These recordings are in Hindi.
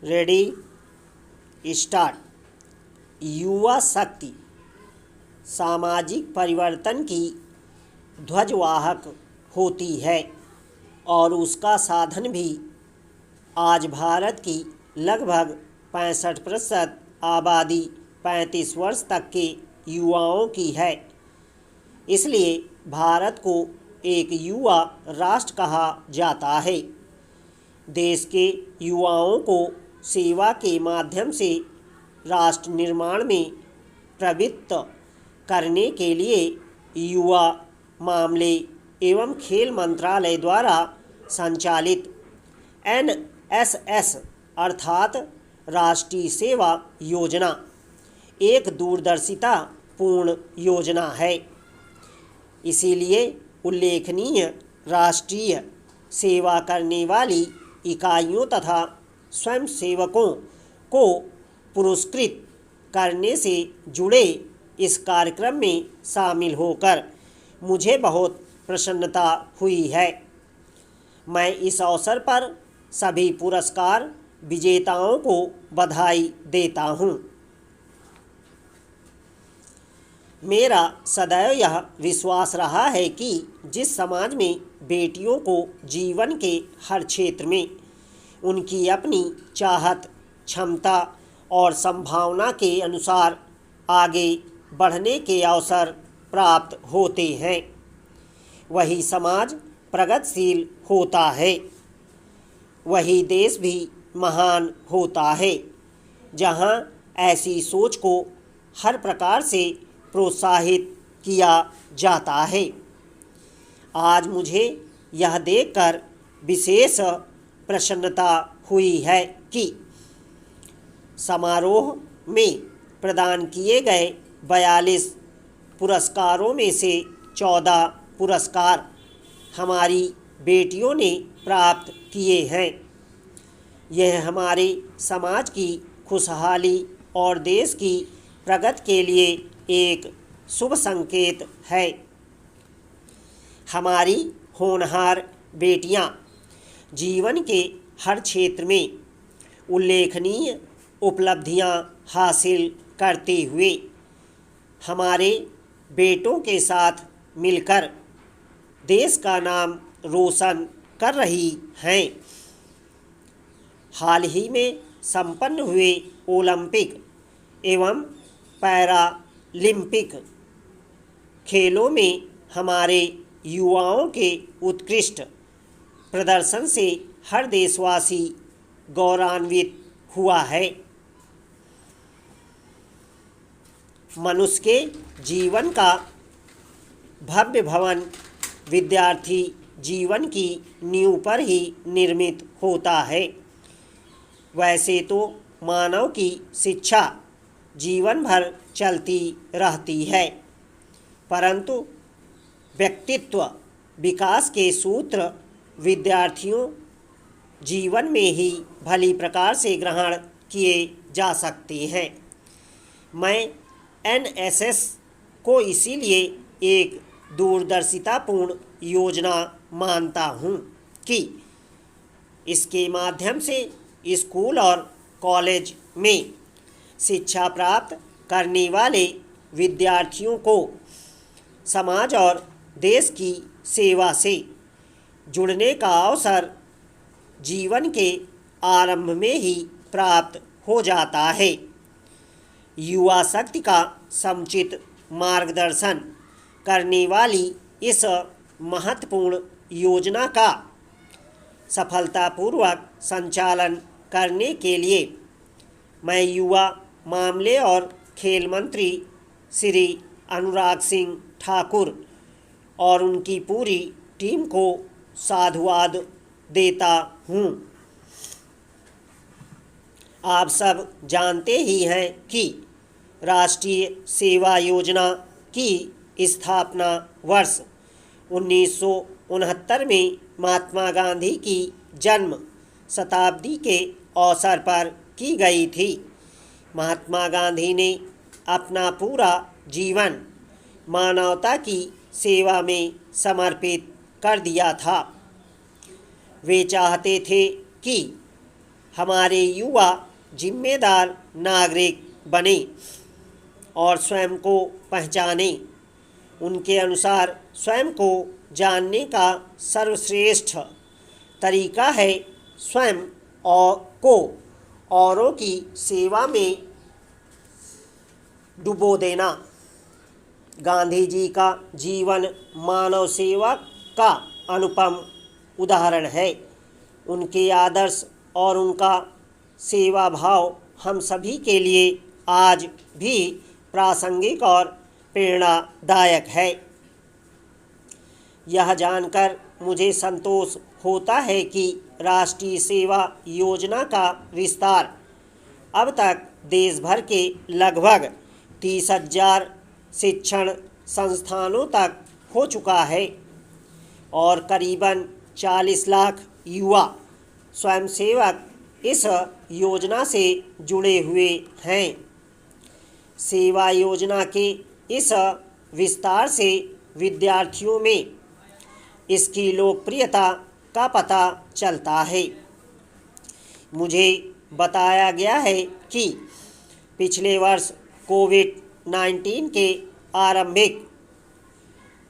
Ready start. युवा शक्ति सामाजिक परिवर्तन की ध्वजवाहक होती है और उसका साधन भी आज भारत की लगभग 65% आबादी 35 वर्ष तक के युवाओं की है। इसलिए भारत को एक युवा राष्ट्र कहा जाता है। देश के युवाओं को सेवा के माध्यम से राष्ट्र निर्माण में प्रवृत्त करने के लिए युवा मामले एवं खेल मंत्रालय द्वारा संचालित NSS अर्थात राष्ट्रीय सेवा योजना एक दूरदर्शिता पूर्ण योजना है। इसीलिए उल्लेखनीय राष्ट्रीय सेवा करने वाली इकाइयों तथा स्वयंसेवकों को पुरस्कृत करने से जुड़े इस कार्यक्रम में शामिल होकर मुझे बहुत प्रसन्नता हुई है। मैं इस अवसर पर सभी पुरस्कार विजेताओं को बधाई देता हूँ। मेरा सदैव यह विश्वास रहा है कि जिस समाज में बेटियों को जीवन के हर क्षेत्र में उनकी अपनी चाहत, क्षमता और संभावना के अनुसार आगे बढ़ने के अवसर प्राप्त होते हैं, वही समाज प्रगतिशील होता है। वही देश भी महान होता है, जहां ऐसी सोच को हर प्रकार से प्रोत्साहित किया जाता है। आज मुझे यह देखकर विशेष प्रसन्नता हुई है कि समारोह में प्रदान किए गए 42 पुरस्कारों में से 14 पुरस्कार हमारी बेटियों ने प्राप्त किए हैं। यह हमारे समाज की खुशहाली और देश की प्रगति के लिए एक शुभ संकेत है। हमारी होनहार बेटियां जीवन के हर क्षेत्र में उल्लेखनीय उपलब्धियां हासिल करते हुए हमारे बेटों के साथ मिलकर देश का नाम रोशन कर रही हैं। हाल ही में संपन्न हुए ओलंपिक एवं पैरालिम्पिक खेलों में हमारे युवाओं के उत्कृष्ट प्रदर्शन से हर देशवासी गौरवान्वित हुआ है। मनुष्य के जीवन का भव्य भवन विद्यार्थी जीवन की नींव पर ही निर्मित होता है। वैसे तो मानव की शिक्षा जीवन भर चलती रहती है, परंतु व्यक्तित्व विकास के सूत्र विद्यार्थियों जीवन में ही भली प्रकार से ग्रहण किए जा सकते हैं। मैं NSS को इसीलिए एक दूरदर्शितापूर्ण योजना मानता हूँ कि इसके माध्यम से स्कूल और कॉलेज में शिक्षा प्राप्त करने वाले विद्यार्थियों को समाज और देश की सेवा से जुड़ने का अवसर जीवन के आरंभ में ही प्राप्त हो जाता है। युवा शक्ति का समुचित मार्गदर्शन करने वाली इस महत्वपूर्ण योजना का सफलतापूर्वक संचालन करने के लिए मैं युवा मामले और खेल मंत्री श्री अनुराग सिंह ठाकुर और उनकी पूरी टीम को साधुवाद देता हूँ। आप सब जानते ही हैं कि राष्ट्रीय सेवा योजना की स्थापना वर्ष 1969 में महात्मा गांधी की जन्म शताब्दी के अवसर पर की गई थी। महात्मा गांधी ने अपना पूरा जीवन मानवता की सेवा में समर्पित कर दिया था। वे चाहते थे कि हमारे युवा जिम्मेदार नागरिक बने और स्वयं को पहचाने। उनके अनुसार स्वयं को जानने का सर्वश्रेष्ठ तरीका है स्वयं को औरों की सेवा में डुबो देना। गांधी जी का जीवन मानव सेवा का अनुपम उदाहरण है। उनके आदर्श और उनका सेवा भाव हम सभी के लिए आज भी प्रासंगिक और प्रेरणादायक है। यह जानकर मुझे संतोष होता है कि राष्ट्रीय सेवा योजना का विस्तार अब तक देश भर के लगभग 30,000 शिक्षण संस्थानों तक हो चुका है और करीबन 40 लाख युवा स्वयंसेवक इस योजना से जुड़े हुए हैं। सेवा योजना के इस विस्तार से विद्यार्थियों में इसकी लोकप्रियता का पता चलता है। मुझे बताया गया है कि पिछले वर्ष कोविड-19 के आरंभिक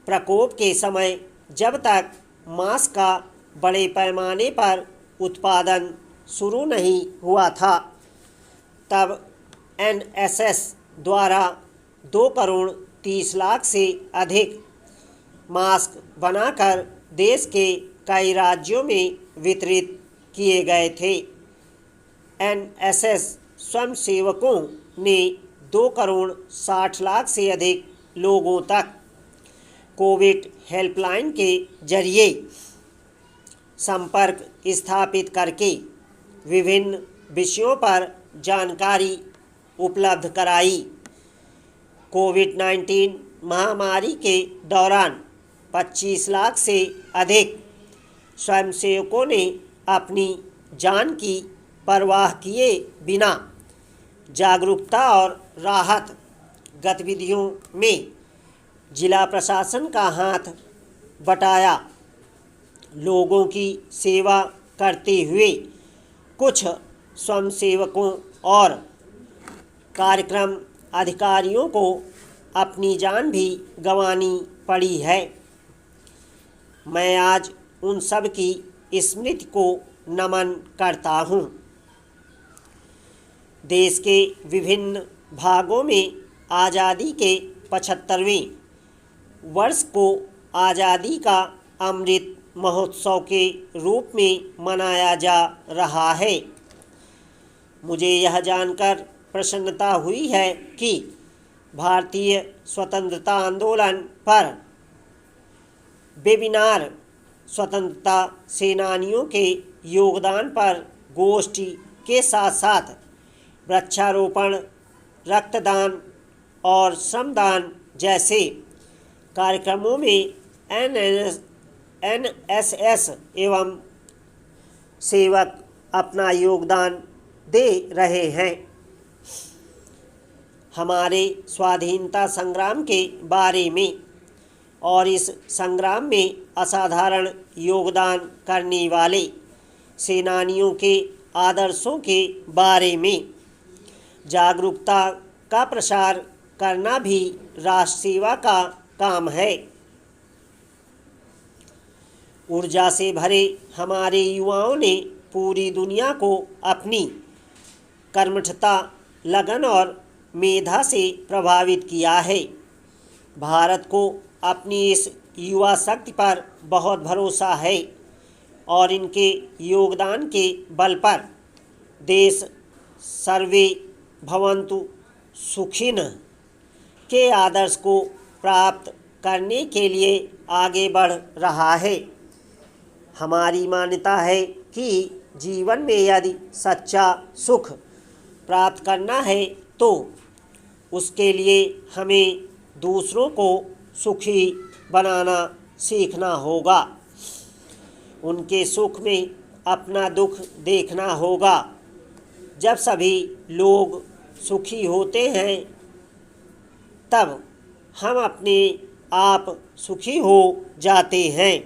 प्रकोप के समय जब तक मास्क का बड़े पैमाने पर उत्पादन शुरू नहीं हुआ था, तब एनएसएस द्वारा 2 करोड़ 30 लाख से अधिक मास्क बनाकर देश के कई राज्यों में वितरित किए गए थे। एनएसएस स्वयंसेवकों ने 2 करोड़ 60 लाख से अधिक लोगों तक कोविड हेल्पलाइन के जरिए संपर्क स्थापित करके विभिन्न विषयों पर जानकारी उपलब्ध कराई। कोविड-19 महामारी के दौरान 25 लाख से अधिक स्वयंसेवकों ने अपनी जान की परवाह किए बिना जागरूकता और राहत गतिविधियों में जिला प्रशासन का हाथ बटाया। लोगों की सेवा करते हुए कुछ स्वयंसेवकों और कार्यक्रम अधिकारियों को अपनी जान भी गंवानी पड़ी है। मैं आज उन सब की स्मृति को नमन करता हूँ। देश के विभिन्न भागों में आज़ादी के 75वें वर्ष को आज़ादी का अमृत महोत्सव के रूप में मनाया जा रहा है। मुझे यह जानकर प्रसन्नता हुई है कि भारतीय स्वतंत्रता आंदोलन पर वेबिनार, स्वतंत्रता सेनानियों के योगदान पर गोष्ठी के साथ साथ वृक्षारोपण, रक्तदान और श्रमदान जैसे कार्यक्रमों में एनएसएस एवं सेवक अपना योगदान दे रहे हैं। हमारे स्वाधीनता संग्राम के बारे में और इस संग्राम में असाधारण योगदान करने वाले सेनानियों के आदर्शों के बारे में जागरूकता का प्रसार करना भी राष्ट्र सेवा का काम है। ऊर्जा से भरे हमारे युवाओं ने पूरी दुनिया को अपनी कर्मठता, लगन और मेधा से प्रभावित किया है। भारत को अपनी इस युवा शक्ति पर बहुत भरोसा है और इनके योगदान के बल पर देश सर्वे भवन्तु सुखिनः के आदर्श को प्राप्त करने के लिए आगे बढ़ रहा है। हमारी मान्यता है कि जीवन में यदि सच्चा सुख प्राप्त करना है तो उसके लिए हमें दूसरों को सुखी बनाना सीखना होगा। उनके सुख में अपना दुख देखना होगा। जब सभी लोग सुखी होते हैं तब हम अपने आप सुखी हो जाते हैं।